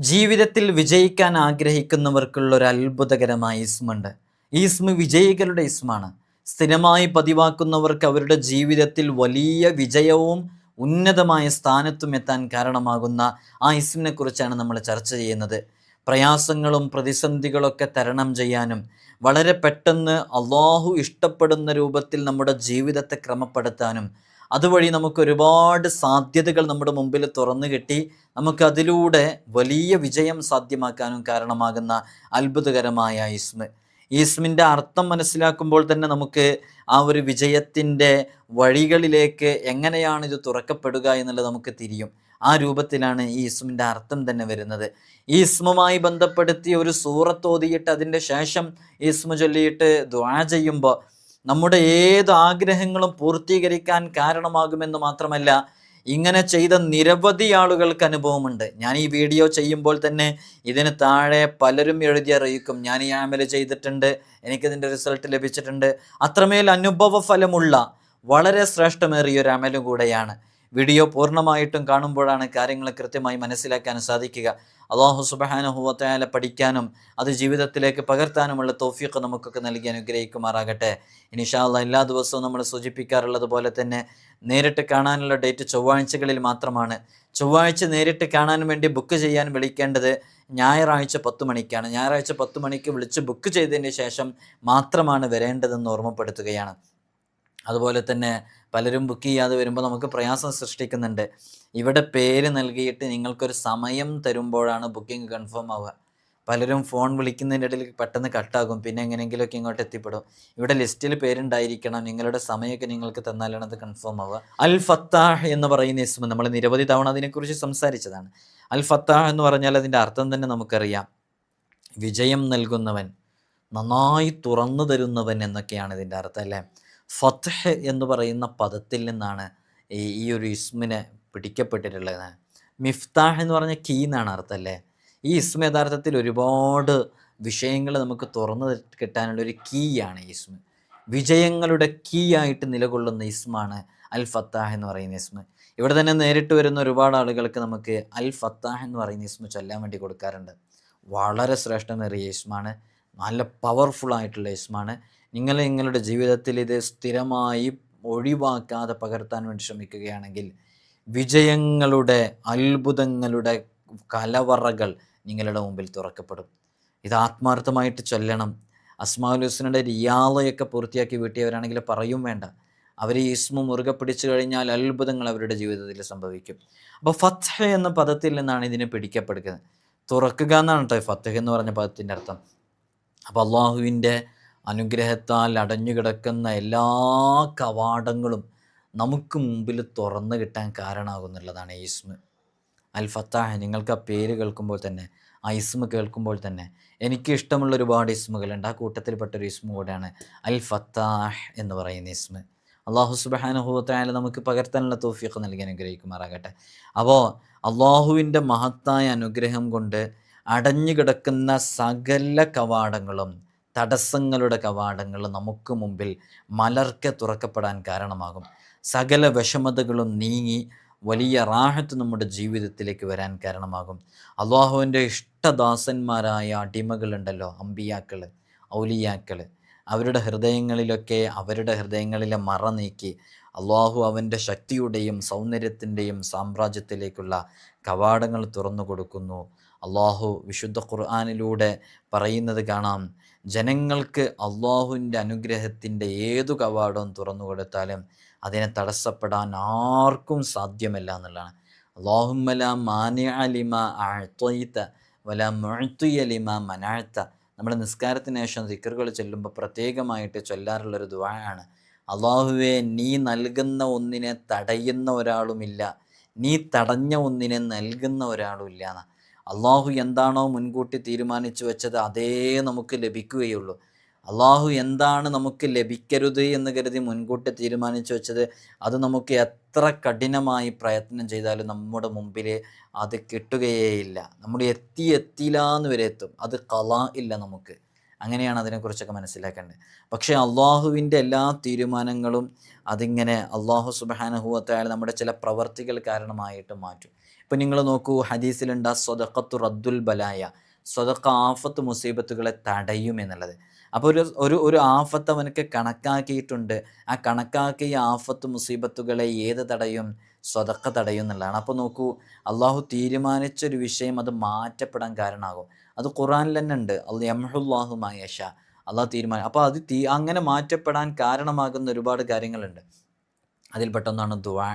ജീവിതത്തിൽ വിജയിക്കാൻ ആഗ്രഹിക്കുന്നവർക്കുള്ള ഒരു അത്ഭുതകരമായ ഇസ്മുണ്ട്. ഈ ഇസ്മ വിജയികളുടെ ഇസ്മാണ്. സ്ഥിരമായി പതിവാക്കുന്നവർക്ക് അവരുടെ ജീവിതത്തിൽ വലിയ വിജയവും ഉന്നതമായ സ്ഥാനത്തും എത്താൻ കാരണമാകുന്ന ആ ഇസ്മിനെ കുറിച്ചാണ് നമ്മൾ ചർച്ച ചെയ്യുന്നത്. പ്രയാസങ്ങളും പ്രതിസന്ധികളൊക്കെ തരണം ചെയ്യാനും വളരെ പെട്ടെന്ന് അള്ളാഹു ഇഷ്ടപ്പെടുന്ന രൂപത്തിൽ നമ്മുടെ ജീവിതത്തെ ക്രമപ്പെടുത്താനും അതുവഴി നമുക്ക് ഒരുപാട് സാധ്യതകൾ നമ്മുടെ മുമ്പിൽ തുറന്നു കിട്ടി നമുക്കതിലൂടെ വലിയ വിജയം സാധ്യമാക്കാനും കാരണമാകുന്ന അത്ഭുതകരമായ ഇസ്മ. ഈ ഇസ്മിൻ്റെ അർത്ഥം മനസ്സിലാക്കുമ്പോൾ തന്നെ നമുക്ക് ആ ഒരു വിജയത്തിൻ്റെ വഴികളിലേക്ക് എങ്ങനെയാണ് ഇത് തുറക്കപ്പെടുക എന്നുള്ളത് നമുക്ക് തിരിയും. ആ രൂപത്തിലാണ് ഈ ഇസ്മിൻ്റെ അർത്ഥം തന്നെ വരുന്നത്. ഈ ഇസ്മുമായി ബന്ധപ്പെടുത്തി ഒരു സൂറത്ത് ഓതിയിട്ട് അതിൻ്റെ ശേഷം ഈ ഇസ്മു ചൊല്ലിയിട്ട് ദുആ ചെയ്യുമ്പോൾ നമ്മുടെ ഏത് ആഗ്രഹങ്ങളും പൂർത്തീകരിക്കാൻ കാരണമാകുമെന്ന് മാത്രമല്ല, ഇങ്ങനെ ചെയ്ത നിരവധി ആളുകൾക്ക് അനുഭവമുണ്ട്. ഞാൻ ഈ വീഡിയോ ചെയ്യുമ്പോൾ തന്നെ ഇതിന് താഴെ പലരും എഴുതി അറിയിക്കും, ഞാൻ ഈ അമൽ ചെയ്തിട്ടുണ്ട്, എനിക്കിതിൻ്റെ റിസൾട്ട് ലഭിച്ചിട്ടുണ്ട്. അത്രമേൽ അനുഭവ ഫലമുള്ള വളരെ ശ്രേഷ്ഠമേറിയ ഒരു അമലും കൂടെയാണ്. വീഡിയോ പൂർണ്ണമായിട്ടും കാണുമ്പോഴാണ് കാര്യങ്ങൾ കൃത്യമായി മനസ്സിലാക്കാൻ സാധിക്കുക. അല്ലാഹു സുബ്ഹാനഹു വ തആല പഠിക്കാനും അത് ജീവിതത്തിലേക്ക് പകർത്താനുമുള്ള തൗഫീഖ് നമുക്കൊക്കെ നൽകി അനുഗ്രഹിക്കുമാറാകട്ടെ. ഇൻഷാ അല്ലാഹ് എല്ലാ ദിവസവും നമ്മൾ സൂചിപ്പിക്കാറുള്ളത് പോലെ തന്നെ നേരിട്ട് കാണാനുള്ള ഡേറ്റ് ചൊവ്വാഴ്ചകളിൽ മാത്രമാണ്. ചൊവ്വാഴ്ച നേരിട്ട് കാണാൻ വേണ്ടി ബുക്ക് ചെയ്യാൻ വിളിക്കേണ്ടത് ഞായറാഴ്ച 10 മണിക്കാണ്. ഞായറാഴ്ച 10 മണിക്ക് വിളിച്ച് ബുക്ക് ചെയ്തതിന് ശേഷം മാത്രമാണ് വരേണ്ടതെന്ന് ഓർമ്മപ്പെടുത്തുകയാണ്. അതുപോലെ തന്നെ പലരും ബുക്ക് ചെയ്യാതെ വരുമ്പോൾ നമുക്ക് പ്രയാസം സൃഷ്ടിക്കുന്നുണ്ട്. ഇവിടെ പേര് നൽകിയിട്ട് നിങ്ങൾക്കൊരു സമയം തരുമ്പോഴാണ് ബുക്കിംഗ് കൺഫേം ആവുക. പലരും ഫോൺ വിളിക്കുന്നതിൻ്റെ ഇടയിൽ പെട്ടെന്ന് കട്ടാകും, പിന്നെ എങ്ങനെയെങ്കിലുമൊക്കെ ഇങ്ങോട്ട് എത്തിപ്പെടും. ഇവിടെ ലിസ്റ്റിൽ പേരുണ്ടായിരിക്കണം, നിങ്ങളുടെ സമയമൊക്കെ നിങ്ങൾക്ക് തന്നാലാണ് അത് കൺഫേം ആവുക. അൽ ഫത്താഹ് എന്ന് പറയുന്ന ഇസ്മ നമ്മൾ നിരവധി തവണ അതിനെക്കുറിച്ച് സംസാരിച്ചതാണ്. അൽ ഫത്താഹ് എന്ന് പറഞ്ഞാൽ അതിൻ്റെ അർത്ഥം തന്നെ നമുക്കറിയാം, വിജയം നൽകുന്നവൻ, നന്നായി തുറന്നു തരുന്നവൻ എന്നൊക്കെയാണ് ഇതിൻ്റെ അർത്ഥം അല്ലേ. ഫത്ഹ് എന്ന് പറയുന്ന പദത്തിൽ നിന്നാണ് ഈ ഒരു ഇസ്മിനെ പിടിക്കപ്പെട്ടിട്ടുള്ളത്. മിഫ്താഹ് എന്ന് പറഞ്ഞ കീ എന്നാണ് അർത്ഥം അല്ലേ. ഈ ഇസ്മ യഥാർത്ഥത്തിൽ ഒരുപാട് വിഷയങ്ങൾ നമുക്ക് തുറന്നു കിട്ടാനുള്ളൊരു കീയാണ് ഈ ഇസ്മ. വിജയങ്ങളുടെ കീ ആയിട്ട് നിലകൊള്ളുന്ന ഇസ്മാണ് അൽ ഫത്താഹ് എന്ന് പറയുന്ന ഇസ്മ. ഇവിടെ തന്നെ നേരിട്ട് വരുന്ന ഒരുപാട് ആളുകൾക്ക് നമുക്ക് അൽ ഫത്താഹ് എന്ന് പറയുന്ന ഇസ്മ ചൊല്ലാൻ വേണ്ടി കൊടുക്കാറുണ്ട്. വളരെ ശ്രേഷ്ഠമേറിയ ഇസ്മാണ്, നല്ല പവർഫുൾ ആയിട്ടുള്ള ഇസ്മാണ്. നിങ്ങളുടെ ജീവിതത്തിൽ ഇത് സ്ഥിരമായി ഒഴിവാക്കാതെ പകർത്താൻ വേണ്ടി ശ്രമിക്കുകയാണെങ്കിൽ വിജയങ്ങളുടെ അത്ഭുതങ്ങളുടെ കലവറകൾ നിങ്ങളുടെ മുമ്പിൽ തുറക്കപ്പെടും. ഇത് ആത്മാർത്ഥമായിട്ട് ചൊല്ലണം. അസ്മാഉൽ ഹുസ്നയുടെ റിയാളയൊക്കെ പൂർത്തിയാക്കി വീട്ടിയവരാണെങ്കിൽ പറയും വേണ്ട, അവർ ഈ ഇസ്മു മുറുകെ പിടിച്ചു കഴിഞ്ഞാൽ അത്ഭുതങ്ങൾ അവരുടെ ജീവിതത്തിൽ സംഭവിക്കും. അപ്പോൾ ഫത്ഹ് എന്ന പദത്തിൽ നിന്നാണ് ഇതിനെ പിടിക്കപ്പെടുന്നത്. തുറക്കുക എന്നാണ് കേട്ടോ ഫത്ഹ് എന്ന് പറഞ്ഞ പദത്തിൻ്റെ അർത്ഥം. അപ്പോൾ അള്ളാഹുവിൻ്റെ അനുഗ്രഹത്താൽ അടഞ്ഞുകിടക്കുന്ന എല്ലാ കവാടങ്ങളും നമുക്ക് മുമ്പിൽ തുറന്നു കിട്ടാൻ കാരണമാകുന്നുള്ളതാണ് ഈ ഇസ്മ അൽ ഫത്താഹ്. നിങ്ങൾക്ക് ആ പേര് കേൾക്കുമ്പോൾ തന്നെ, ആ ഇസ്മ കേൾക്കുമ്പോൾ തന്നെ എനിക്ക് ഇഷ്ടമുള്ള ഒരുപാട് ഇസ്മുകളുണ്ട്. ആ കൂട്ടത്തിൽപ്പെട്ടൊരു ഇസ്മ കൂടെയാണ് അൽ ഫത്താഹ് എന്ന് പറയുന്ന ഇസ്മ. അള്ളാഹു സുബ്ഹാനഹു വ തആല നമുക്ക് പകർത്താനുള്ള തൗഫീഖ് നൽകി അനുഗ്രഹിക്കുമാറാകട്ടെ. അപ്പോൾ അള്ളാഹുവിൻ്റെ മഹത്തായ അനുഗ്രഹം കൊണ്ട് അടഞ്ഞു കിടക്കുന്ന സകല കവാടങ്ങളും, തടസ്സങ്ങളുടെ കവാടങ്ങൾ നമുക്ക് മുമ്പിൽ മലർക്കെ തുറക്കപ്പെടാൻ കാരണമാകും. സകല വിഷമതകളും നീങ്ങി വലിയ റാഹത്ത് നമ്മുടെ ജീവിതത്തിലേക്ക് വരാൻ കാരണമാകും. അള്ളാഹുവിൻ്റെ ഇഷ്ടദാസന്മാരായ അടിമകളുണ്ടല്ലോ, അമ്പിയാക്കൾ, ഔലിയാക്കൾ, അവരുടെ ഹൃദയങ്ങളിലെ മറ നീക്കി അള്ളാഹു അവൻ്റെ ശക്തിയുടെയും സൗന്ദര്യത്തിൻ്റെയും സാമ്രാജ്യത്തിലേക്കുള്ള കവാടങ്ങൾ തുറന്നു കൊടുക്കുന്നു. അള്ളാഹു വിശുദ്ധ ഖുർആനിലൂടെ പറയുന്നത് കാണാം, ജനങ്ങൾക്ക് അള്ളാഹുവിൻ്റെ അനുഗ്രഹത്തിൻ്റെ ഏതു കവാടവും തുറന്നു കൊടുത്താലും അതിനെ തടസ്സപ്പെടാൻ ആർക്കും സാധ്യമല്ല എന്നുള്ളതാണ്. അല്ലാഹുമ്മ ലാ മാനിഅ ലിമാ അഅ്തൈത വലാ മുഅ്തിയ ലിമാ മനഅ്ത. നമ്മുടെ നിസ്കാരത്തിന് ശേഷം ദിക്റുകൾ ചൊല്ലുമ്പോൾ പ്രത്യേകമായിട്ട് ചൊല്ലാറുള്ളൊരു ദുആയാണ്, അള്ളാഹുവേ നീ നൽകുന്ന ഒന്നിനെ തടയുന്ന ഒരാളുമില്ല, നീ തടഞ്ഞ ഒന്നിനെ നൽകുന്ന ഒരാളും ഇല്ല. അള്ളാഹു എന്താണോ മുൻകൂട്ടി തീരുമാനിച്ചു വെച്ചത് അതേ നമുക്ക് ലഭിക്കുകയുള്ളൂ. അള്ളാഹു എന്താണ് നമുക്ക് ലഭിക്കരുത് എന്ന് കരുതി മുൻകൂട്ടി തീരുമാനിച്ചു വെച്ചത് അത് നമുക്ക് എത്ര കഠിനമായി പ്രയത്നം ചെയ്താലും നമ്മുടെ മുമ്പിൽ അത് കിട്ടുകയേയില്ല. നമ്മൾ എത്തിയില്ലാന്ന് വരെ എത്തും, അത് ഖളാ ഇല്ല നമുക്ക്. അങ്ങനെയാണ് അതിനെക്കുറിച്ചൊക്കെ മനസ്സിലാക്കേണ്ടത്. പക്ഷേ അള്ളാഹുവിൻ്റെ എല്ലാ തീരുമാനങ്ങളും അതിങ്ങനെ അള്ളാഹു സുബ്ഹാനഹു വ തആല നമ്മുടെ ചില പ്രവർത്തികൾ കാരണമായിട്ട് മാറ്റും. ഇപ്പം നിങ്ങൾ നോക്കൂ, ഹദീസിലുണ്ട് സ്വതക്കത്തു റദ്ദുൽ ബലായ, സ്വതക്ക ആഫത്ത് മുസീബത്തുകളെ തടയും എന്നുള്ളത്. അപ്പോൾ ഒരു ഒരു ഒരു ആഫത്ത് അവനക്ക് കണക്കാക്കിയിട്ടുണ്ട്. ആ കണക്കാക്കിയ ആഫത്ത് മുസീബത്തുകളെ ഏത് തടയും? സ്വതക്ക തടയും എന്നുള്ളതാണ്. അപ്പോൾ നോക്കൂ, അള്ളാഹു തീരുമാനിച്ചൊരു വിഷയം അത് മാറ്റപ്പെടാൻ കാരണമാകും. അത് ഖുറാനിൽ തന്നെ ഉണ്ട്, യംഹുല്ലാഹു മാ യശാ, അള്ളാഹു തീരുമാനം. അപ്പോൾ അത് അങ്ങനെ മാറ്റപ്പെടാൻ കാരണമാകുന്ന ഒരുപാട് കാര്യങ്ങളുണ്ട്. അതിൽപ്പെട്ടൊന്നാണ് ദുആ,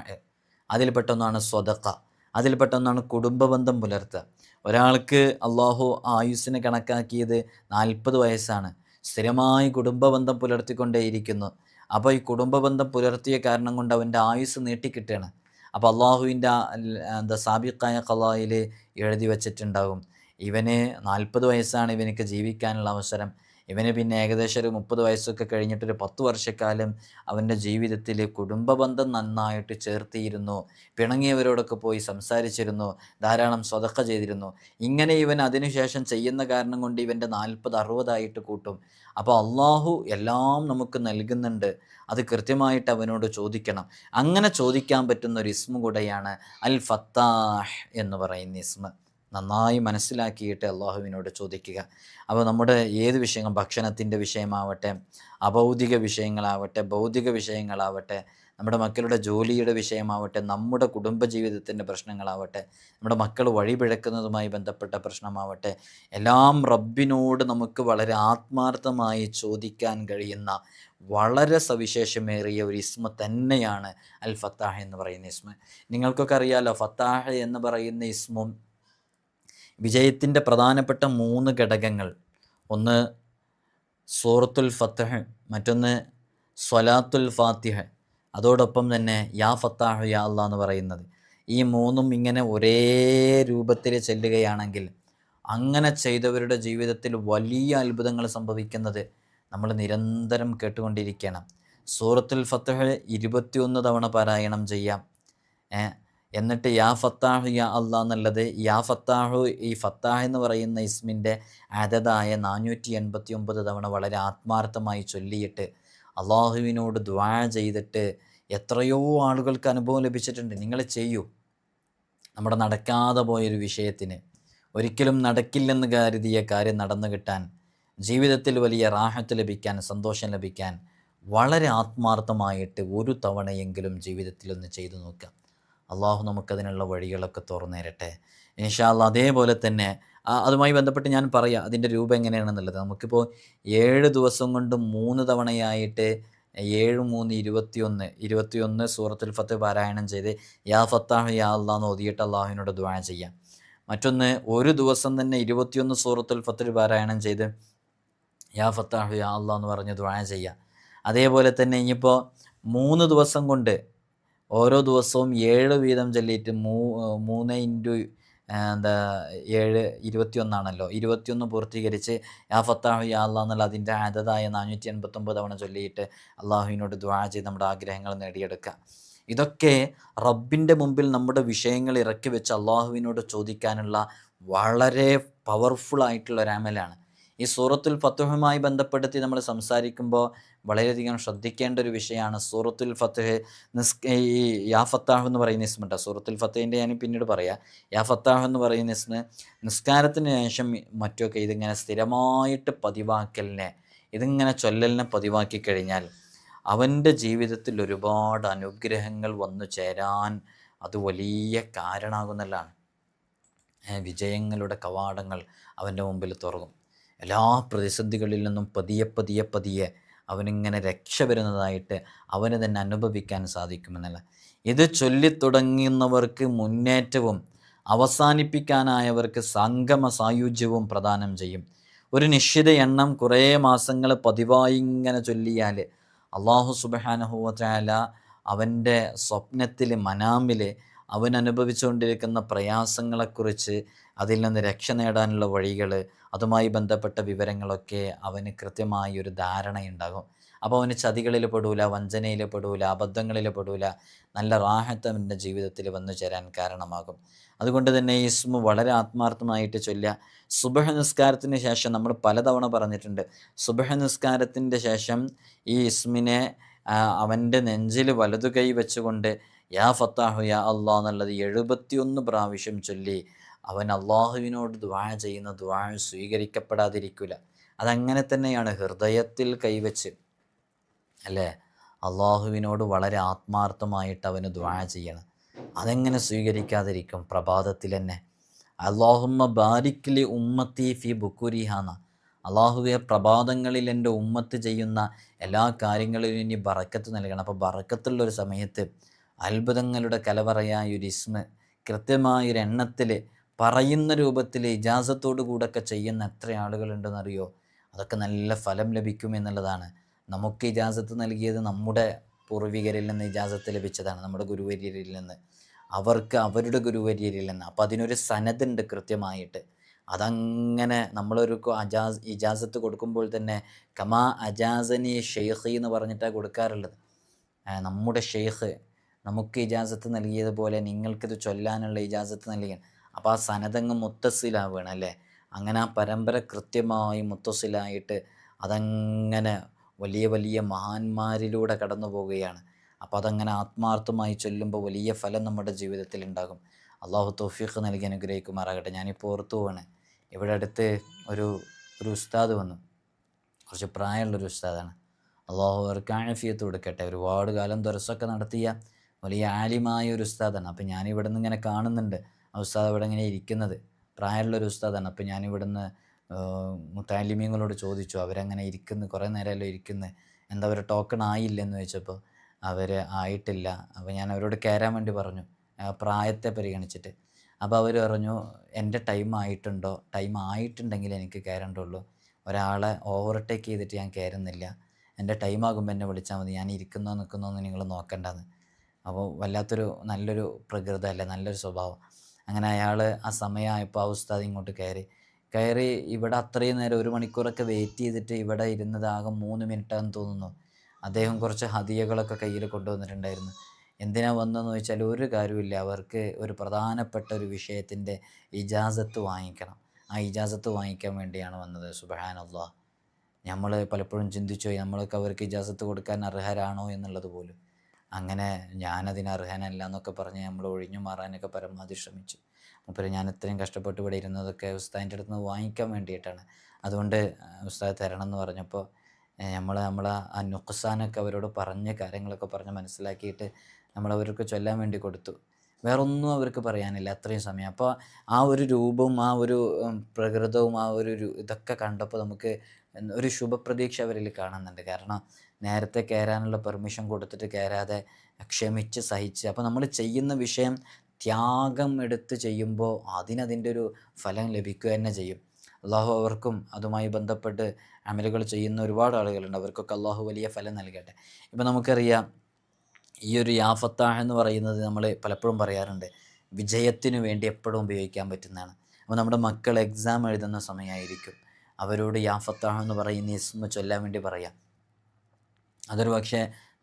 അതിൽപ്പെട്ടൊന്നാണ് സ്വതക്ക, അതിൽപ്പെട്ടൊന്നാണ് കുടുംബബന്ധം പുലർത്തുക. ഒരാൾക്ക് അള്ളാഹു ആയുസ്സിനെ കണക്കാക്കിയത് 40 വയസ്സാണ്, സ്ഥിരമായി കുടുംബബന്ധം പുലർത്തിക്കൊണ്ടേയിരിക്കുന്നു. അപ്പോൾ ഈ കുടുംബബന്ധം പുലർത്തിയ കാരണം കൊണ്ട് അവൻ്റെ ആയുസ് നീട്ടിക്കിട്ടുകയാണ്. അപ്പോൾ അള്ളാഹുവിൻ്റെ സാബിഖായ ഖളായിൽ എഴുതി വച്ചിട്ടുണ്ടാകും, ഇവന് 40 വയസ്സാണ് ഇവനക്ക് ജീവിക്കാനുള്ള അവസരം. ഇവന് പിന്നെ ഏകദേശം ഒരു 30 വയസ്സൊക്കെ കഴിഞ്ഞിട്ടൊരു 10 വർഷക്കാലം അവൻ്റെ ജീവിതത്തിൽ കുടുംബബന്ധം നന്നായിട്ട് ചേർത്തിയിരുന്നു, പിണങ്ങിയവരോടൊക്കെ പോയി സംസാരിച്ചിരുന്നു, ധാരാളം സ്വതക്ക ചെയ്തിരുന്നു. ഇങ്ങനെ ഇവൻ അതിനുശേഷം ചെയ്യുന്ന കാരണം കൊണ്ട് ഇവൻ്റെ 40-60 കൂട്ടും. അപ്പോൾ അള്ളാഹു എല്ലാം നമുക്ക് നൽകുന്നുണ്ട്, അത് കൃത്യമായിട്ട് അവനോട് ചോദിക്കണം. അങ്ങനെ ചോദിക്കാൻ പറ്റുന്ന ഒരു ഇസ്മ കൂടെയാണ് അൽ ഫത്താഹ് എന്ന് പറയുന്ന ഇസ്മ. നന്നായി മനസ്സിലാക്കിയിട്ട് അള്ളാഹുവിനോട് ചോദിക്കുക. അപ്പോൾ നമ്മുടെ ഏത് വിഷയങ്ങൾ, ഭക്ഷണത്തിൻ്റെ വിഷയമാവട്ടെ, അഭൗതിക വിഷയങ്ങളാവട്ടെ, ഭൗതിക വിഷയങ്ങളാവട്ടെ, നമ്മുടെ മക്കളുടെ ജോലിയുടെ വിഷയമാവട്ടെ, നമ്മുടെ കുടുംബജീവിതത്തിൻ്റെ പ്രശ്നങ്ങളാവട്ടെ, നമ്മുടെ മക്കൾ വഴിപിഴക്കുന്നതുമായി ബന്ധപ്പെട്ട പ്രശ്നമാവട്ടെ, എല്ലാം റബ്ബിനോട് നമുക്ക് വളരെ ആത്മാർത്ഥമായി ചോദിക്കാൻ കഴിയുന്ന വളരെ സവിശേഷമേറിയ ഒരു ഇസ്മ തന്നെയാണ് അൽ ഫത്താഹ് എന്ന് പറയുന്ന ഇസ്മ. നിങ്ങൾക്കൊക്കെ അറിയാലോ, ഫത്താഹ് എന്ന് പറയുന്ന ഇസ്മും വിജയത്തിൻ്റെ പ്രധാനപ്പെട്ട 3 ഘടകങ്ങൾ, ഒന്ന് സൂറത്തുൽ ഫത്ഹ്, മറ്റൊന്ന് സ്വലാത്തുൽ ഫാത്തിഹ, അതോടൊപ്പം തന്നെ യാ ഫത്താഹ് യാ അല്ലാ എന്ന് പറയുന്നത്. ഈ 3ഉം ഇങ്ങനെ ഒരേ രൂപത്തിൽ ചെല്ലുകയാണെങ്കിൽ അങ്ങനെ ചെയ്തവരുടെ ജീവിതത്തിൽ വലിയ അത്ഭുതങ്ങൾ സംഭവിക്കുന്നത് നമ്മൾ നിരന്തരം കേട്ടുകൊണ്ടിരിക്കണം. സൂറത്തുൽ ഫത്ഹ് 21 തവണ പാരായണം ചെയ്യാം. എന്നിട്ട് യാ ഫത്താഹു യാ അല്ലാ എന്നുള്ളത്, യാ ഫത്താഹു, ഈ ഫത്താഹ് എന്ന് പറയുന്ന ഇസ്മിൻ്റെ അതതായ 489 തവണ വളരെ ആത്മാർത്ഥമായി ചൊല്ലിയിട്ട് അള്ളാഹുവിനോട് ദുആ ചെയ്തിട്ട് എത്രയോ ആളുകൾക്ക് അനുഭവം ലഭിച്ചിട്ടുണ്ട്. നിങ്ങൾ ചെയ്യൂ. നമ്മുടെ നടക്കാതെ പോയൊരു വിഷയത്തിന്, ഒരിക്കലും നടക്കില്ലെന്ന് കരുതിയ കാര്യം നടന്നു കിട്ടാൻ, ജീവിതത്തിൽ വലിയ റാഹത്ത് ലഭിക്കാൻ, സന്തോഷം ലഭിക്കാൻ വളരെ ആത്മാർത്ഥമായിട്ട് ഒരു തവണയെങ്കിലും ജീവിതത്തിലൊന്ന് ചെയ്തു നോക്കുക. അള്ളാഹു നമുക്കതിനുള്ള വഴികളൊക്കെ തുറന്നു തരട്ടെ ഇൻഷാ അല്ലാ. അതേപോലെ തന്നെ അതുമായി ബന്ധപ്പെട്ട് ഞാൻ പറയാം അതിൻ്റെ രൂപം എങ്ങനെയാണെന്നുള്ളത്. നമുക്കിപ്പോൾ 7 ദിവസം കൊണ്ട് 3 തവണയായിട്ട് 7, 3, 21 സൂറത്തുൽ ഫത്ത് പാരായണം ചെയ്ത് യാ ഫത്താഹ് യാ അല്ലാ എന്ന് ഓതിയിട്ട് അള്ളാഹുവിനോട് ദുആ ചെയ്യാം. മറ്റൊന്ന്, ഒരു ദിവസം തന്നെ 21 സൂറത്തുൽ ഫത്ത് പാരായണം ചെയ്ത് യാ ഫത്താഹ് യാ അല്ലാ എന്ന് പറഞ്ഞ് ദുആ ചെയ്യാം. അതേപോലെ തന്നെ ഇനിയിപ്പോൾ 3 ദിവസം കൊണ്ട് ഓരോ ദിവസവും 7 വീതം ചൊല്ലിയിട്ട് 3 × 7 21 21 പൂർത്തീകരിച്ച് യാ ഫത്താഹു യാ അല്ലാ എന്നുള്ള അതിൻ്റെ അതതായ 489 തവണ ചൊല്ലിയിട്ട് അള്ളാഹുവിനോട് ദുആ ചെയ്ത് നമ്മുടെ ആഗ്രഹങ്ങൾ നേടിയെടുക്കുക. ഇതൊക്കെ റബ്ബിൻ്റെ മുമ്പിൽ നമ്മുടെ വിഷയങ്ങൾ ഇറക്കി വെച്ച് അള്ളാഹുവിനോട് ചോദിക്കാനുള്ള വളരെ പവർഫുൾ ആയിട്ടുള്ള ഒരു അമലാണ്. ഈ സൂറത്തുൽ ഫത്ഹുമായി ബന്ധപ്പെടുത്തി നമ്മൾ സംസാരിക്കുമ്പോൾ വളരെയധികം ശ്രദ്ധിക്കേണ്ട ഒരു വിഷയമാണ് സൂറത്തുൽ ഫത്ഹ്. ഈ യാ ഫത്താഹ് എന്ന് പറയുന്ന ഇസ്മുണ്ട്. സൂറത്തുൽ ഫത്ഹിൻ്റെ ഞാൻ പിന്നീട് പറയാം. യാ ഫത്താഹ് എന്ന് പറയുന്ന ഇസ്മ് നിസ്കാരത്തിന് ശേഷം മറ്റൊക്കെ ഇതിങ്ങനെ സ്ഥിരമായിട്ട് പതിവാക്കലിനെ, ഇതിങ്ങനെ ചൊല്ലലിനെ പതിവാക്കി കഴിഞ്ഞാൽ അവൻ്റെ ജീവിതത്തിൽ ഒരുപാട് അനുഗ്രഹങ്ങൾ വന്നു ചേരാൻ അത് വലിയ കാരണമാകുന്നതാണ്. വിജയങ്ങളുടെ കവാടങ്ങൾ അവൻ്റെ മുമ്പിൽ തുറക്കും. എല്ലാ പ്രതിസന്ധികളിൽ നിന്നും പതിയെ അവനിങ്ങനെ രക്ഷ വരുന്നതായിട്ട് അവന് തന്നെ അനുഭവിക്കാൻ സാധിക്കുമെന്നല്ല. ഇത് ചൊല്ലിത്തുടങ്ങുന്നവർക്ക് മുന്നേറ്റവും അവസാനിപ്പിക്കാനായവർക്ക് സംഗമ സായുജ്യവും പ്രദാനം ചെയ്യും. ഒരു നിശ്ചിത എണ്ണം കുറേ മാസങ്ങൾ പതിവായി ഇങ്ങനെ ചൊല്ലിയാൽ അള്ളാഹു സുബ്ഹാനഹു വ തആല അവൻ്റെ സ്വപ്നത്തിൽ, മനാമിൽ അവൻ അനുഭവിച്ചുകൊണ്ടിരിക്കുന്ന പ്രയാസങ്ങളെക്കുറിച്ച്, അതിൽ നിന്ന് രക്ഷ നേടാനുള്ള വഴികൾ, അതുമായി ബന്ധപ്പെട്ട വിവരങ്ങളൊക്കെ അവന് കൃത്യമായി ഒരു ധാരണയുണ്ടാകും. അപ്പോൾ അവന് ചതികളിൽ പെടൂല, വഞ്ചനയിൽ പെടൂല, അബദ്ധങ്ങളിൽ പെടൂല. നല്ല റാഹത്ത് അവൻ്റെ ജീവിതത്തിൽ വന്നു ചേരാൻ കാരണമാകും. അതുകൊണ്ട് തന്നെ ഈ ഇസ്മു വളരെ ആത്മാർത്ഥമായിട്ട് ചൊല്ലുക. സുബഹ് നിസ്കാരത്തിന് ശേഷം നമ്മൾ പലതവണ പറഞ്ഞിട്ടുണ്ട്, സുബഹ് നിസ്കാരത്തിൻ്റെ ശേഷം ഈ ഇസ്മിനെ അവൻ്റെ നെഞ്ചിൽ വലതു കൈ വെച്ചുകൊണ്ട് യാ ഫത്താഹു യാ അള്ളാഹ് എന്നുള്ളത് 71 പ്രാവശ്യം ചൊല്ലി അവൻ അള്ളാഹുവിനോട് ദുആ ചെയ്യുന്ന ദുആ സ്വീകരിക്കപ്പെടാതിരിക്കില്ല. അതങ്ങനെ തന്നെയാണ്, ഹൃദയത്തിൽ കൈവച്ച് അല്ലേ അള്ളാഹുവിനോട് വളരെ ആത്മാർത്ഥമായിട്ട് അവന് ദുആ ചെയ്യണം. അതെങ്ങനെ സ്വീകരിക്കാതിരിക്കും? പ്രഭാതത്തിൽ തന്നെ അല്ലാഹുമ്മ ബാരിക് ലി ഉമ്മത്തി ഫി ബുക്കുരിഹാന, അള്ളാഹുവെ പ്രഭാതങ്ങളിൽ എൻ്റെ ഉമ്മത്ത് ചെയ്യുന്ന എല്ലാ കാര്യങ്ങളിലും ഇനി ബറക്കത്ത് നൽകണം. അപ്പോൾ ബറക്കത്തുള്ളൊരു സമയത്ത് അത്ഭുതങ്ങളുടെ കലവറയായ ഒരു ഇസ്മ കൃത്യമായൊരു എണ്ണത്തിൽ പറയുന്ന രൂപത്തിൽ ഇജാസത്തോടു കൂടെയൊക്കെ ചെയ്യുന്ന എത്ര ആളുകളുണ്ടെന്നറിയോ? അതൊക്കെ നല്ല ഫലം ലഭിക്കുമെന്നുള്ളതാണ്. നമുക്ക് ഇജാസത്ത് നൽകിയത് നമ്മുടെ പൂർവികരിൽ നിന്ന് ഇജാസത്ത് ലഭിച്ചതാണ്, നമ്മുടെ ഗുരുവര്യരിൽ നിന്ന്, അവർക്ക് അവരുടെ ഗുരുവര്യരിൽ നിന്ന്. അപ്പോൾ അതിനൊരു സനതുണ്ട് കൃത്യമായിട്ട്. അതങ്ങനെ നമ്മളൊരു ഇജാസത്ത് കൊടുക്കുമ്പോൾ തന്നെ കമാ അജാസനി ഷെയ്ഖ് എന്ന് പറഞ്ഞിട്ടാണ് കൊടുക്കാറുള്ളത്. നമ്മുടെ ഷെയ്ഖ് നമുക്ക് ഇജാസത്ത് നൽകിയതുപോലെ നിങ്ങൾക്കിത് ചൊല്ലാനുള്ള ഇജാസത്ത് നൽകി. അപ്പോൾ ആ സനതങ്ങ് മുത്തസിലാവുകയാണ് അല്ലേ. അങ്ങനെ ആ പരമ്പര കൃത്യമായി മുത്തസിലായിട്ട് അതങ്ങനെ വലിയ വലിയ മഹാന്മാരിലൂടെ കടന്നു പോവുകയാണ്. അപ്പോൾ അതങ്ങനെ ആത്മാർത്ഥമായി ചൊല്ലുമ്പോൾ വലിയ ഫലം നമ്മുടെ ജീവിതത്തിൽ ഉണ്ടാകും. അള്ളാഹു തൗഫീഖ് നൽകി അനുഗ്രഹിക്കുമാറാകട്ടെ. ഞാനിപ്പോൾ ഓർത്തു പോവാണ്, ഇവിടെ അടുത്ത് ഒരു ഒരു ഉസ്താദ് വന്നു. കുറച്ച് പ്രായമുള്ളൊരു ഉസ്താദാണ്. അള്ളാഹു അവർക്ക് ആഫിയത്ത് കൊടുക്കട്ടെ. ഒരുപാട് കാലം ദർസൊക്കെ നടത്തിയ വലിയ ആലിമായ ഒരു ഉസ്താദാണ്. അപ്പോൾ ഞാനിവിടെ നിന്ന് ഇങ്ങനെ കാണുന്നുണ്ട് ആ ഉസ്താദ് ഇവിടെ ഇങ്ങനെ ഇരിക്കുന്നത്. പ്രായമുള്ളൊരു ഉസ്താദാണ്. അപ്പോൾ ഞാനിവിടുന്ന് മുത്താലിമീങ്ങളോട് ചോദിച്ചു, അവരങ്ങനെ ഇരിക്കുന്നു, കുറേ നേരമല്ലോ ഇരിക്കുന്നത്, എന്താ അവർ ടോക്കൺ ആയില്ലെന്ന് ചോദിച്ചപ്പോൾ അവർ ആയിട്ടില്ല. അപ്പോൾ ഞാൻ അവരോട് കയറാൻ വേണ്ടി പറഞ്ഞു, പ്രായത്തെ പരിഗണിച്ചിട്ട്. അപ്പോൾ അവർ പറഞ്ഞു, എൻ്റെ ടൈം ആയിട്ടുണ്ടോ? ടൈം ആയിട്ടുണ്ടെങ്കിൽ എനിക്ക് കയറേണ്ടുള്ളൂ, ഒരാളെ ഓവർടേക്ക് ചെയ്തിട്ട് ഞാൻ കയറുന്നില്ല. എൻ്റെ ടൈം ആകുമ്പോൾ എന്നെ വിളിച്ചാൽ മതി, ഞാൻ ഇരിക്കുന്നോ നിൽക്കുന്നോ എന്ന് നിങ്ങൾ നോക്കണ്ടെന്ന്. അപ്പോൾ വല്ലാത്തൊരു നല്ലൊരു പ്രകൃതമല്ലേ, നല്ലൊരു സ്വഭാവം. അങ്ങനെ അയാൾ ആ സമയമായപ്പോൾ ആ ഉസ്താദ് ഇങ്ങോട്ട് കയറി ഇവിടെ അത്രയും നേരം 1 മണിക്കൂറൊക്കെ വെയിറ്റ് ചെയ്തിട്ട് ഇവിടെ ഇരുന്നത് ആകെ 3 മിനിറ്റാണെന്ന് തോന്നുന്നു. അദ്ദേഹം കുറച്ച് ഹദിയകളൊക്കെ കയ്യിൽ കൊണ്ടുവന്നിട്ടുണ്ടായിരുന്നു. എന്തിനാ വന്നതെന്ന് ചോദിച്ചാൽ ഒരു കാര്യമില്ല, അവർക്ക് ഒരു പ്രധാനപ്പെട്ട ഒരു വിഷയത്തിൻ്റെ ഇജാസത്ത് വാങ്ങിക്കണം. ആ ഇജാസത്ത് വാങ്ങിക്കാൻ വേണ്ടിയാണ് വന്നത്. സുബ്ഹാനല്ലാഹ്. നമ്മൾ പലപ്പോഴും ചിന്തിച്ചു പോയി, നമ്മളൊക്കെ അവർക്ക് ഇജാസത്ത് കൊടുക്കാൻ അർഹരാണോ എന്നുള്ളത് പോലും. അങ്ങനെ ഞാനതിന് അർഹനല്ല എന്നൊക്കെ പറഞ്ഞ് നമ്മൾ ഒഴിഞ്ഞു മാറാനൊക്കെ പരമാവധി ശ്രമിച്ചു. മൂപ്പര് ഞാൻ ഇത്രയും കഷ്ടപ്പെട്ട് ഇവിടെ ഇരുന്നതൊക്കെ ഉസ്താദിൻ്റെ അടുത്ത് നിന്ന് വാങ്ങിക്കാൻ വേണ്ടിയിട്ടാണ്, അതുകൊണ്ട് ഉസ്താദ് തരണം എന്ന് പറഞ്ഞപ്പോൾ നമ്മൾ ആ നുഖ്സാനൊക്കെ അവരോട് പറഞ്ഞ കാര്യങ്ങളൊക്കെ പറഞ്ഞ് മനസ്സിലാക്കിയിട്ട് നമ്മളവർക്ക് ചൊല്ലാൻ വേണ്ടി കൊടുത്തു. വേറൊന്നും അവർക്ക് പറയാനില്ല അത്രയും സമയം. അപ്പോൾ ആ ഒരു രൂപവും ആ ഒരു പ്രകൃതവും ആ ഒരു ഇതൊക്കെ കണ്ടപ്പോൾ നമുക്ക് ഒരു ശുഭപ്രതീക്ഷ അവരിൽ കാണുന്നുണ്ട്. കാരണം നേരത്തെ കയറാനുള്ള പെർമിഷൻ കൊടുത്തിട്ട് കയറാതെ ക്ഷമിച്ച് സഹിച്ച്, അപ്പോൾ നമ്മൾ ചെയ്യുന്ന വിഷയം ത്യാഗം എടുത്ത് ചെയ്യുമ്പോൾ അതിൻ്റെ ഒരു ഫലം ലഭിക്കുക തന്നെ ചെയ്യും. അള്ളാഹു അവർക്കും അതുമായി ബന്ധപ്പെട്ട് അമലുകൾ ചെയ്യുന്ന ഒരുപാട് ആളുകളുണ്ട്, അവർക്കൊക്കെ അള്ളാഹു വലിയ ഫലം നൽകട്ടെ. ഇപ്പം നമുക്കറിയാം, ഈ ഒരു യാ ഫത്താഹ് എന്ന് പറയുന്നത് നമ്മൾ പലപ്പോഴും പറയാറുണ്ട്, വിജയത്തിനു വേണ്ടി എപ്പോഴും ഉപയോഗിക്കാൻ പറ്റുന്നതാണ്. അപ്പോൾ നമ്മുടെ മക്കൾ എക്സാം എഴുതുന്ന സമയമായിരിക്കും, അവരോട് യാ ഫത്താഹ് എന്ന് പറയുന്ന ഇസ്മ ചൊല്ലാൻ വേണ്ടി പറയാം. അതൊരു പക്ഷേ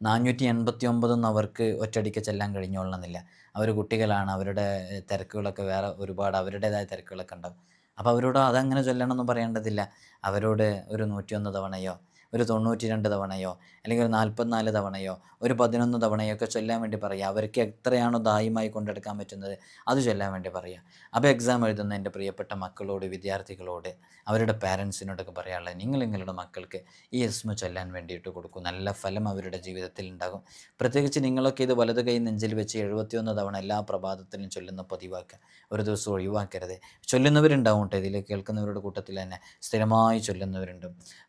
489 അവർക്ക് ഒറ്റയടിക്ക് ചെല്ലാൻ കഴിഞ്ഞോളണമെന്നില്ല. അവർ കുട്ടികളാണ്, അവരുടെ തിരക്കുകളൊക്കെ വേറെ ഒരുപാട് അവരുടേതായ തിരക്കുകളൊക്കെ ഉണ്ടാവും. അപ്പോൾ അവരോട് അതങ്ങനെ ചൊല്ലണമെന്നും പറയേണ്ടതില്ല. അവരോട് ഒരു 101 തവണയോ ഒരു 92 തവണയോ അല്ലെങ്കിൽ ഒരു 44 തവണയോ ഒരു 11 തവണയോ ഒക്കെ ചൊല്ലാൻ വേണ്ടി പറയുക. അവർക്ക് എത്രയാണോ ദായിമായി കൊണ്ടെടുക്കാൻ പറ്റുന്നത് അത് ചൊല്ലാൻ വേണ്ടി പറയുക. അപ്പോൾ എക്സാം എഴുതുന്ന എൻ്റെ പ്രിയപ്പെട്ട മക്കളോട്, വിദ്യാർത്ഥികളോട്, അവരുടെ പാരൻസിനോടൊക്കെ പറയാനുള്ളത്, നിങ്ങളുടെ മക്കൾക്ക് ഈ ഇസ്മ ചൊല്ലാൻ വേണ്ടിയിട്ട് കൊടുക്കും, നല്ല ഫലം അവരുടെ ജീവിതത്തിൽ ഉണ്ടാകും. പ്രത്യേകിച്ച് നിങ്ങളൊക്കെ ഇത് വലത് കൈ നെഞ്ചിൽ വെച്ച് 71 തവണ എല്ലാ പ്രഭാതത്തിലും ചൊല്ലുന്ന പതിവാക്കുക. ഒരു ദിവസം ഒഴിവാക്കരുത്. ചൊല്ലുന്നവരുണ്ടാവും കേട്ടോ, ഇതിൽ കേൾക്കുന്നവരുടെ കൂട്ടത്തിൽ തന്നെ സ്ഥിരമായി ചൊല്ലുന്നവരുണ്ട്.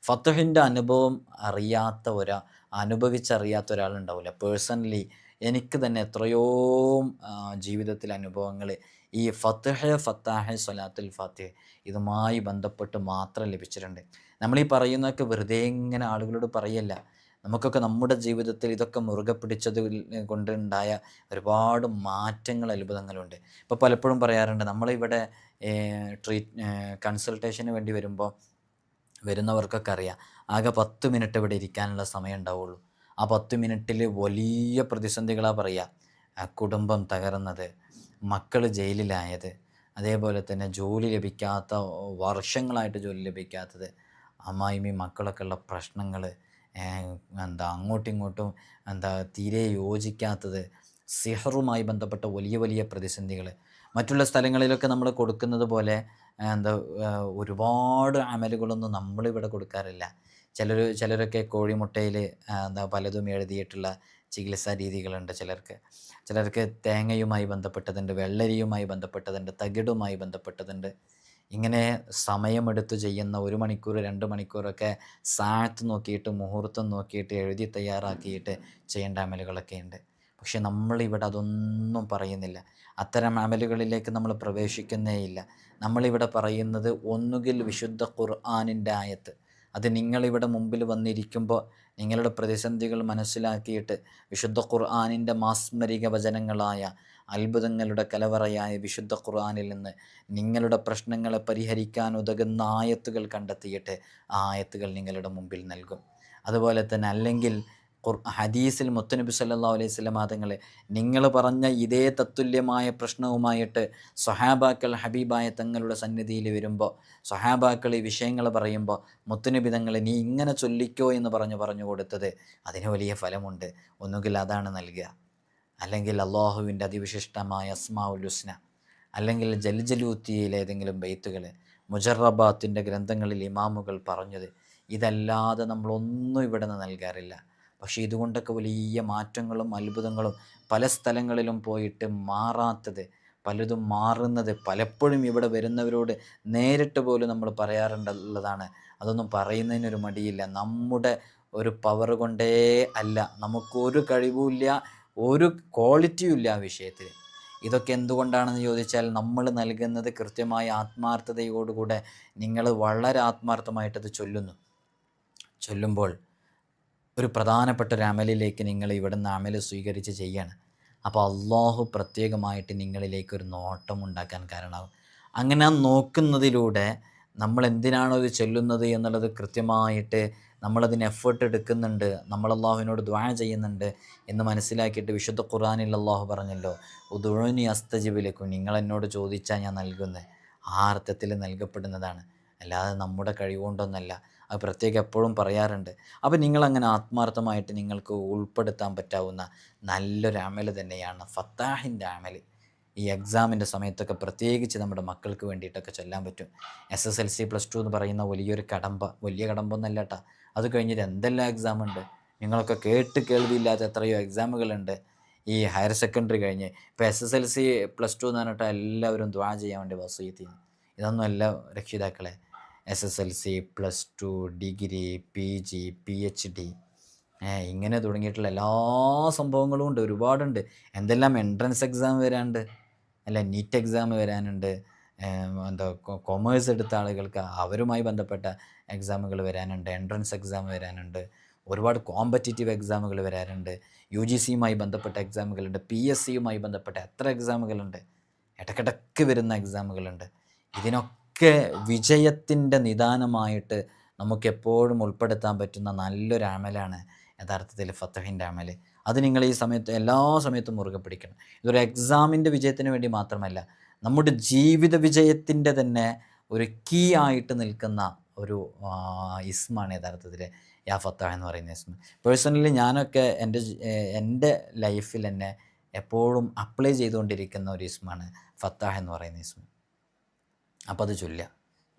ഫത്ഹിൻ്റെ അനുഭവം അനുഭവിച്ചറിയാത്ത ഒരാളുണ്ടാവില്ല. പേഴ്സണലി എനിക്ക് തന്നെ എത്രയോ ജീവിതത്തിൽ അനുഭവങ്ങൾ ഈ ഫത്താഹ് സ്വലാത്തുൽ ഫാത്തിഹ് ഇതുമായി ബന്ധപ്പെട്ട് മാത്രം ലഭിച്ചിട്ടുണ്ട്. നമ്മളീ പറയുന്നതൊക്കെ വെറുതെ ഇങ്ങനെ ആളുകളോട് പറയല്ല, നമുക്കൊക്കെ നമ്മുടെ ജീവിതത്തിൽ ഇതൊക്കെ മുറുകെ പിടിച്ചത് കൊണ്ടുണ്ടായ ഒരുപാട് മാറ്റങ്ങൾ, അത്ഭുതങ്ങളുണ്ട്. ഇപ്പോൾ പലപ്പോഴും പറയാറുണ്ട്, നമ്മളിവിടെ കൺസൾട്ടേഷന് വേണ്ടി വരുന്നവർക്കൊക്കെ അറിയാം, ആകെ 10 മിനിറ്റ് ഇവിടെ ഇരിക്കാനുള്ള സമയം ഉണ്ടാവുള്ളൂ. ആ 10 മിനിറ്റിൽ വലിയ പ്രതിസന്ധികളാണ് പറയുക. കുടുംബം തകർന്നത്, മക്കൾ ജയിലിലായത്, അതേപോലെ തന്നെ ജോലി ലഭിക്കാത്ത, വർഷങ്ങളായിട്ട് ജോലി ലഭിക്കാത്തത്, അമ്മായിമ്മയും മക്കളൊക്കെ ഉള്ള പ്രശ്നങ്ങൾ, അങ്ങോട്ടും ഇങ്ങോട്ടും തീരെ യോജിക്കാത്തത്, സിഹറുമായി ബന്ധപ്പെട്ട വലിയ വലിയ പ്രതിസന്ധികൾ. മറ്റുള്ള സ്ഥലങ്ങളിലൊക്കെ നമ്മൾ കൊടുക്കുന്നത് പോലെ എന്താ ഒരുപാട് അമലുകളൊന്നും നമ്മളിവിടെ കൊടുക്കാറില്ല. ചിലരൊക്കെ കോഴിമുട്ടയിൽ എന്താ പലതും എഴുതിയിട്ടുള്ള ചികിത്സാ രീതികളുണ്ട് ചിലർക്ക് തേങ്ങയുമായി ബന്ധപ്പെട്ടതുണ്ട്, വെള്ളരിയുമായി ബന്ധപ്പെട്ടതുണ്ട്, തകിടുമായി ബന്ധപ്പെട്ടതുണ്ട്. ഇങ്ങനെ സമയമെടുത്ത് ചെയ്യുന്ന 1 മണിക്കൂർ 2 മണിക്കൂറൊക്കെ സാഴത്ത് നോക്കിയിട്ട് മുഹൂർത്തം നോക്കിയിട്ട് എഴുതി തയ്യാറാക്കിയിട്ട് ചെയ്യേണ്ട അമലുകളൊക്കെ ഉണ്ട്. പക്ഷെ നമ്മളിവിടെ അതൊന്നും പറയുന്നില്ല. അത്തരം അമലുകളിലേക്ക് നമ്മൾ പ്രവേശിക്കുന്നേയില്ല. നമ്മളിവിടെ പറയുന്നത് ഒന്നുകിൽ വിശുദ്ധ ഖുർആനിൻ്റെ ആയത്ത്, അത് നിങ്ങളിവിടെ മുമ്പിൽ വന്നിരിക്കുമ്പോൾ നിങ്ങളുടെ പ്രതിസന്ധികൾ മനസ്സിലാക്കിയിട്ട് വിശുദ്ധ ഖുർആനിൻ്റെ മാസ്മരിക വചനങ്ങളായ അത്ഭുതങ്ങളുടെ കലവറയായ വിശുദ്ധ ഖുർആനിൽ നിന്ന് നിങ്ങളുടെ പ്രശ്നങ്ങളെ പരിഹരിക്കാൻ ഉതകുന്ന ആയത്തുകൾ കണ്ടെത്തിയിട്ട് ആ ആയത്തുകൾ നിങ്ങളുടെ മുമ്പിൽ നൽകും. അതുപോലെ തന്നെ അല്ലെങ്കിൽ ഹദീസിൽ മുത്തുനബി സല്ലല്ലാഹു അലൈഹി വസല്ലം തങ്ങളെ നിങ്ങൾ പറഞ്ഞ ഇതേ തത്തുല്യമായ പ്രശ്നവുമായിട്ട് സ്വഹാബാക്കൾ ഹബീബായ തങ്ങളുടെ സന്നിധിയിൽ വരുമ്പോൾ സ്വഹാബാക്കൾ ഈ വിഷയങ്ങൾ പറയുമ്പോൾ മുത്തുനബി തങ്ങളെ നീ ഇങ്ങനെ ചൊല്ലിക്കോ എന്ന് പറഞ്ഞു കൊടുത്തത് അതിന് വലിയ ഫലമുണ്ട്. ഒന്നുകിൽ അതാണ് നൽകുക, അല്ലെങ്കിൽ അള്ളാഹുവിൻ്റെ അതിവിശിഷ്ടമായ അസ്മാഉൽ ഹുസ്ന, അല്ലെങ്കിൽ ജൽജലൂത്തിയിലെ ഏതെങ്കിലും ബൈത്തുകൾ, മുജറബാത്തിൻ്റെ ഗ്രന്ഥങ്ങളിൽ ഇമാമുകൾ പറഞ്ഞത്. ഇതല്ലാതെ നമ്മളൊന്നും ഇവിടെ നിന്ന് നൽകാറില്ല. പക്ഷേ ഇതുകൊണ്ടൊക്കെ വലിയ മാറ്റങ്ങളും അത്ഭുതങ്ങളും പല സ്ഥലങ്ങളിലും പോയിട്ട് മാറാത്തത്, പലതും മാറുന്നത് പലപ്പോഴും ഇവിടെ വരുന്നവരോട് നേരിട്ട് പോലും നമ്മൾ പറയാറുണ്ടുള്ളതാണ്. അതൊന്നും പറയുന്നതിനൊരു മടിയില്ല. നമ്മുടെ ഒരു പവർ കൊണ്ടേ അല്ല, നമുക്കൊരു കഴിവുമില്ല, ഒരു ക്വാളിറ്റിയും ഇല്ല ആ വിഷയത്തിൽ. ഇതൊക്കെ എന്തുകൊണ്ടാണെന്ന് ചോദിച്ചാൽ നമ്മൾ നൽകുന്നത് കൃത്യമായ ആത്മാർത്ഥതയോടുകൂടെ നിങ്ങൾ വളരെ ആത്മാർത്ഥമായിട്ടത് ചൊല്ലുമ്പോൾ ഒരു പ്രധാനപ്പെട്ട ഒരു അമലിലേക്ക് നിങ്ങൾ ഇവിടുന്ന് അമൽ സ്വീകരിച്ച് ചെയ്യണം. അപ്പോൾ അള്ളാഹു പ്രത്യേകമായിട്ട് നിങ്ങളിലേക്കൊരു നോട്ടം ഉണ്ടാക്കാൻ കാരണമാകും. അങ്ങനെ നോക്കുന്നതിലൂടെ നമ്മൾ എന്തിനാണോ ഇത് ചൊല്ലുന്നത് എന്നുള്ളത് കൃത്യമായിട്ട് നമ്മളതിന് എഫേർട്ട് എടുക്കുന്നുണ്ട്, നമ്മൾ അള്ളാഹുവിനോട് ദുആ ചെയ്യുന്നുണ്ട് എന്ന് മനസ്സിലാക്കിയിട്ട് വിശുദ്ധ ഖുർആനിൽ അള്ളാഹു പറഞ്ഞല്ലോ, ഉദുഉനി അസ്തജിബ് ലക്കും, നിങ്ങൾ എന്നോട് ചോദിച്ചാൽ ഞാൻ നൽകുന്നത്. ആ അർത്ഥത്തിൽ നൽകപ്പെടുന്നതാണ്, അല്ലാതെ നമ്മുടെ കഴിവുകൊണ്ടൊന്നല്ല. അത് പ്രത്യേകം എപ്പോഴും പറയാറുണ്ട്. അപ്പോൾ നിങ്ങളങ്ങനെ ആത്മാർത്ഥമായിട്ട് നിങ്ങൾക്ക് ഉൾപ്പെടുത്താൻ പറ്റാവുന്ന നല്ലൊരു അമൽ തന്നെയാണ് ഫത്താഹിൻ്റെ അമൽ. ഈ എക്സാമിൻ്റെ സമയത്തൊക്കെ പ്രത്യേകിച്ച് നമ്മുടെ മക്കൾക്ക് വേണ്ടിയിട്ടൊക്കെ ചൊല്ലാൻ പറ്റും. SSLC +2 എന്ന് പറയുന്ന വലിയൊരു വലിയ കടമ്പൊന്നല്ല കേട്ടോ. അത് കഴിഞ്ഞിട്ട് എന്തെല്ലാം എക്സാമുണ്ട്, നിങ്ങളൊക്കെ കേൾവിയില്ലാത്ത എത്രയോ എക്സാമുകളുണ്ട് ഈ ഹയർ സെക്കൻഡറി കഴിഞ്ഞ്. ഇപ്പോൾ SSLC +2 എന്ന് പറഞ്ഞിട്ട് എല്ലാവരും ദുആ ചെയ്യാൻ വേണ്ടി വസീയത്ത് ചെയ്യുന്നു. ഇതൊന്നുമല്ല രക്ഷിതാക്കളെ. SSLC +2 ഡിഗ്രി PG PhD ഇങ്ങനെ തുടങ്ങിയിട്ടുള്ള എല്ലാ സംഭവങ്ങളും ഉണ്ട്, ഒരുപാടുണ്ട്. എന്തെല്ലാം എൻട്രൻസ് എക്സാം വരാനുണ്ട്, അല്ല നീറ്റ് എക്സാം വരാനുണ്ട്, എന്താ കൊമേഴ്സ് എടുത്ത ആളുകൾക്ക് അവരുമായി ബന്ധപ്പെട്ട എക്സാമുകൾ വരാനുണ്ട്, എൻട്രൻസ് എക്സാം വരാനുണ്ട്, ഒരുപാട് കോമ്പറ്റീറ്റീവ് എക്സാമുകൾ വരാനുണ്ട്, UGCയുമായി ബന്ധപ്പെട്ട എക്സാമുകളുണ്ട്, PSCയുമായി ബന്ധപ്പെട്ട എത്ര എക്സാമുകളുണ്ട്, ഇടയ്ക്കിടയ്ക്ക് വരുന്ന എക്സാമുകളുണ്ട്. ഇതിനൊക്കെ വിജയത്തിൻ്റെ നിദാനമായിട്ട് നമുക്കെപ്പോഴും ഉൾപ്പെടുത്താൻ പറ്റുന്ന നല്ലൊരു അമലാണ് യഥാർത്ഥത്തിൽ ഫത്തഹിൻ്റെ അമൽ. അത് നിങ്ങൾ ഈ സമയത്ത് എല്ലാ സമയത്തും മുറുകെ പിടിക്കണം. ഇതൊരു എക്സാമിൻ്റെ വിജയത്തിന് വേണ്ടി മാത്രമല്ല, നമ്മുടെ ജീവിത വിജയത്തിൻ്റെ തന്നെ ഒരു കീ ആയിട്ട് നിൽക്കുന്ന ഒരു ഇസ്മാണ് യഥാർത്ഥത്തിൽ യാ ഫത്താഹ് എന്ന് പറയുന്ന ഇസ്മ. പേഴ്സണലി ഞാനൊക്കെ എൻ്റെ ലൈഫിൽ തന്നെ എപ്പോഴും അപ്ലൈ ചെയ്തുകൊണ്ടിരിക്കുന്ന ഒരു ഇസ്മാണ് ഫത്താഹ് എന്ന് പറയുന്ന ഇസ്മ. അപ്പോൾ അത് ചൊല്ലുക,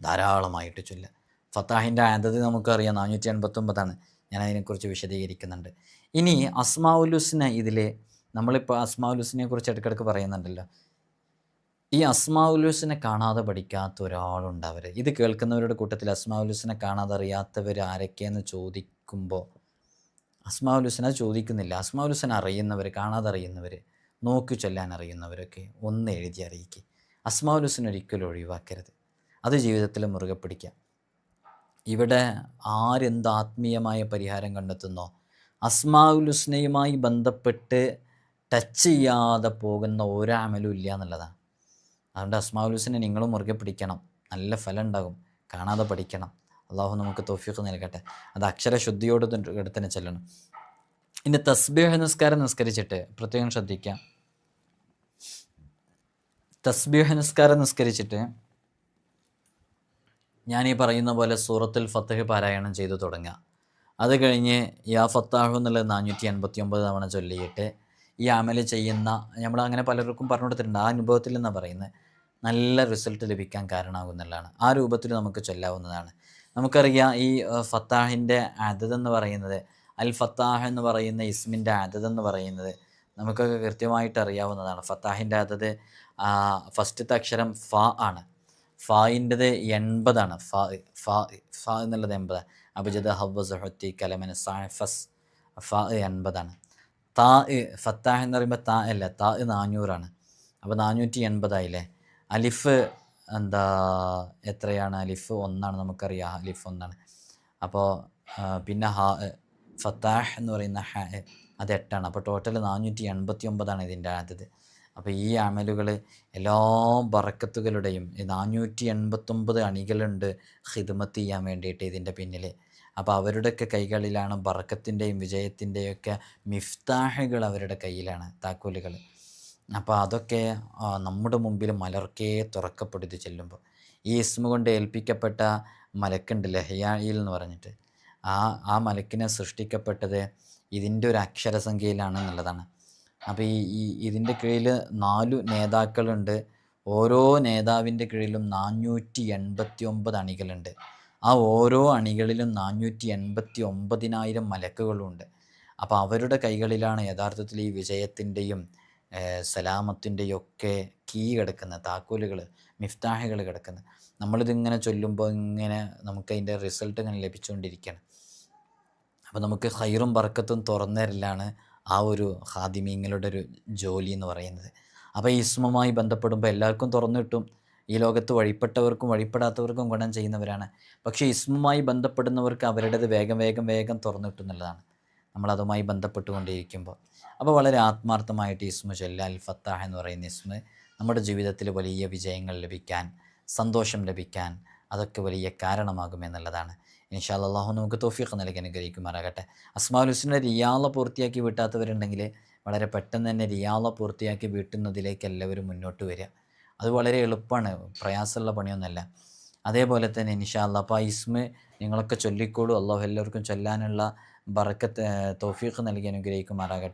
ധാരാളമായിട്ട് ചൊല്ലുക. ഫത്താഹിൻ്റെ ആദത് നമുക്കറിയാം 489. ഞാൻ അതിനെക്കുറിച്ച് വിശദീകരിക്കുന്നുണ്ട്. ഇനി അസ്മാഉൽ ഹുസ്ന, ഇതിൽ നമ്മളിപ്പോൾ അസ്മാഉൽ ഹുസ്നയെ കുറിച്ച് ഇടയ്ക്കിടയ്ക്ക് പറയുന്നുണ്ടല്ലോ. ഈ അസ്മാഉൽ ഹുസ്ന കാണാതെ പഠിക്കാത്ത ഒരാളുണ്ടാവരുത്. ഇത് കേൾക്കുന്നവരുടെ കൂട്ടത്തിൽ അസ്മാഉൽ ഹുസ്ന കാണാതെ അറിയാത്തവർ ആരൊക്കെയെന്ന് ചോദിക്കുമ്പോൾ അസ്മാഉൽ ഹുസ്ന ചോദിക്കുന്നില്ല. അസ്മാഉൽ ഹുസ്ന അറിയുന്നവർ, കാണാതെ അറിയുന്നവർ, നോക്കി ചൊല്ലാൻ അറിയുന്നവരൊക്കെ ഒന്ന് എഴുതി അറിയിക്കുക. അസ്മാഉൽ ഹുസ്ന ഒരിക്കലും ഒഴിവാക്കരുത്. അത് ജീവിതത്തിൽ മുറുകെ പിടിക്കുക. ഇവിടെ ആരെന്ത് ആത്മീയമായ പരിഹാരം കണ്ടെത്തുന്നോ അസ്മാഉൽ ഹുസ്നയുമായി ബന്ധപ്പെട്ട് ടച്ച് ചെയ്യാതെ പോകുന്ന ഒരമലും ഇല്ല എന്നുള്ളതാണ്. അതുകൊണ്ട് അസ്മാഉൽ ഹുസ്ന നിങ്ങളും മുറുകെ പിടിക്കണം, നല്ല ഫലം ഉണ്ടാകും. കാണാതെ പഠിക്കണം. അള്ളാഹു നമുക്ക് തൗഫീഖ് നൽകട്ടെ. അത് അക്ഷരശുദ്ധിയോട് തന്നെ ചെല്ലണം. ഇനി തസ്ബീഹ് നിസ്കരിച്ചിട്ട് പ്രത്യേകം ശ്രദ്ധിക്കാം. തസ്ബീഹ് നിസ്കരിച്ചിട്ട് ഞാനീ പറയുന്ന പോലെ സൂറത്തുൽ ഫത്തഹ് പാരായണം ചെയ്തു തുടങ്ങുക. അത് കഴിഞ്ഞ് യാ ഫത്താഹു എന്നുള്ളത് 489 തവണ ചൊല്ലിയിട്ട് ഈ അമൽ ചെയ്യുന്ന നമ്മളങ്ങനെ പലർക്കും പറഞ്ഞു കൊടുത്തിട്ടുണ്ട്. ആ അനുഭവത്തിൽ നിന്നാണ് പറയുന്നത്. നല്ല റിസൾട്ട് ലഭിക്കാൻ കാരണമാകുന്നതാണ്. ആ രൂപത്തിൽ നമുക്ക് ചൊല്ലാവുന്നതാണ്. നമുക്കറിയാം ഈ ഫത്താഹിൻ്റെ അദദ് എന്ന് പറയുന്നത്, അൽ ഫത്താഹ് എന്ന് പറയുന്ന ഇസ്മിൻ്റെ അദദ് എന്ന് പറയുന്നത് നമുക്കൊക്കെ കൃത്യമായിട്ട് അറിയാവുന്നതാണ്. ഫത്താഹിൻ്റെ അദദ് ഫസ്റ്റത്തെ അക്ഷരം ഫ ആണ്. ഫായിൻ്റെത് 80 ഫ ഫ ഫ എന്നുള്ളത് 80. അബജദ ഹവ്വസ് ഹുത്തി കലമൻ സാഫസ് ഫ 80. താ ഫത്താഹ് എന്ന് പറയുമ്പോൾ താ അല്ല, താ 400. അപ്പോൾ 480 ആയില്ലേ. അലിഫ് എത്രയാണ്? അലിഫ് 1 നമുക്കറിയാം. അലിഫ് 1. അപ്പോൾ പിന്നെ ഫത്താഹ് എന്ന് പറയുന്ന അത് 8. അപ്പോൾ ടോട്ടൽ 489 ഇതിൻ്റെ അദദ്. അപ്പോൾ ഈ അമലുകൾ എല്ലാ ബറക്കത്തുകളുടെയും 489 അണികളുണ്ട് ഖിദ്മത്ത് ചെയ്യാൻ വേണ്ടിയിട്ട് ഇതിൻ്റെ പിന്നിൽ. അപ്പോൾ അവരുടെയൊക്കെ കൈകളിലാണ് ബറക്കത്തിൻ്റെയും വിജയത്തിൻ്റെയൊക്കെ മിഫ്താഹുകൾ, അവരുടെ കയ്യിലാണ് താക്കോലുകൾ. അപ്പോൾ അതൊക്കെ നമ്മുടെ മുമ്പിൽ മലർക്കേ തുറക്കപ്പെടുത്തി ചെല്ലുമ്പോൾ ഈ ഇസ്മ കൊണ്ട് ഏൽപ്പിക്കപ്പെട്ട മലക്കുണ്ട് ലഹ്യായിൽ എന്ന് പറഞ്ഞിട്ട്, ആ മലക്കിനെ സൃഷ്ടിക്കപ്പെട്ടത് ഇതിൻ്റെ ഒരു അക്ഷരസംഖ്യയിലാണ് എന്നുള്ളതാണ്. അപ്പോൾ ഇതിൻ്റെ കീഴിൽ 4 നേതാക്കളുണ്ട്. ഓരോ നേതാവിൻ്റെ കീഴിലും 489 അണികളുണ്ട്. ആ ഓരോ അണികളിലും 489,000 മലക്കുകളുണ്ട്. അപ്പോൾ അവരുടെ കൈകളിലാണ് യഥാർത്ഥത്തിൽ ഈ വിജയത്തിൻ്റെയും സലാമത്തിൻ്റെയും ഒക്കെ കീ കിടക്കുന്നത്, താക്കോലുകൾ, മിഫ്താഹുകൾ കിടക്കുന്നത്. നമ്മളിതിങ്ങനെ ചൊല്ലുമ്പോൾ ഇങ്ങനെ നമുക്കതിൻ്റെ റിസൾട്ട് ഇങ്ങനെ ലഭിച്ചുകൊണ്ടിരിക്കുകയാണ്. അപ്പോൾ നമുക്ക് ഖൈറും ബർക്കത്തും തുറന്നരലാണ് ആ ഒരു ഖാദിമീങ്ങളുടെ ഒരു ജോലി എന്ന് പറയുന്നത്. അപ്പോൾ ഈ ഇസ്മുമായി ബന്ധപ്പെടുമ്പോൾ എല്ലാവർക്കും തുറന്നു കിട്ടും. ഈ ലോകത്ത് വഴിപ്പെട്ടവർക്കും വഴിപ്പെടാത്തവർക്കും ഗുണം ചെയ്യുന്നവരാണ്. പക്ഷേ ഇസ്മുമായി ബന്ധപ്പെടുന്നവർക്ക് അവരുടേത് വേഗം വേഗം വേഗം തുറന്നു കിട്ടും എന്നുള്ളതാണ് നമ്മളതുമായി ബന്ധപ്പെട്ടുകൊണ്ടിരിക്കുമ്പോൾ. അപ്പോൾ വളരെ ആത്മാർത്ഥമായിട്ട് ഇസ്മു ചൊല്ലുക. അൽ ഫത്താഹ് എന്ന് പറയുന്ന ഇസ്മ് നമ്മുടെ ജീവിതത്തിൽ വലിയ വിജയങ്ങൾ ലഭിക്കാൻ, സന്തോഷം ലഭിക്കാൻ അതൊക്കെ വലിയ കാരണമാകുമെന്നുള്ളതാണ്. ഇൻഷാ അല്ലാഹ് അല്ലാഹു നമുക്ക് തൗഫീഖ് നൽകി അനുഗ്രഹിക്കുമാറാകട്ടെ. അസ്മാഉൽ ഹുസ്നയുടെ റിയാള പൂർത്തിയാക്കി വീട്ടാത്തവരുണ്ടെങ്കിൽ വളരെ പെട്ടെന്ന് തന്നെ റിയാള പൂർത്തിയാക്കി വീട്ടുന്നതിലേക്ക് എല്ലാവരും മുന്നോട്ട് വരിക. അത് വളരെ എളുപ്പമാണ്, പ്രയാസമുള്ള പണിയൊന്നുമല്ല. അതേപോലെ തന്നെ ഇൻഷാ അല്ലാഹ് അപ്പോൾ ഇസ്മ നിങ്ങളൊക്കെ ചൊല്ലിക്കോളൂ. അല്ലാഹു എല്ലാവർക്കും ചൊല്ലാനുള്ള ബറക്കത്ത് തൗഫീഖ് നൽകി അനുഗ്രഹിക്കുമാറാകട്ടെ.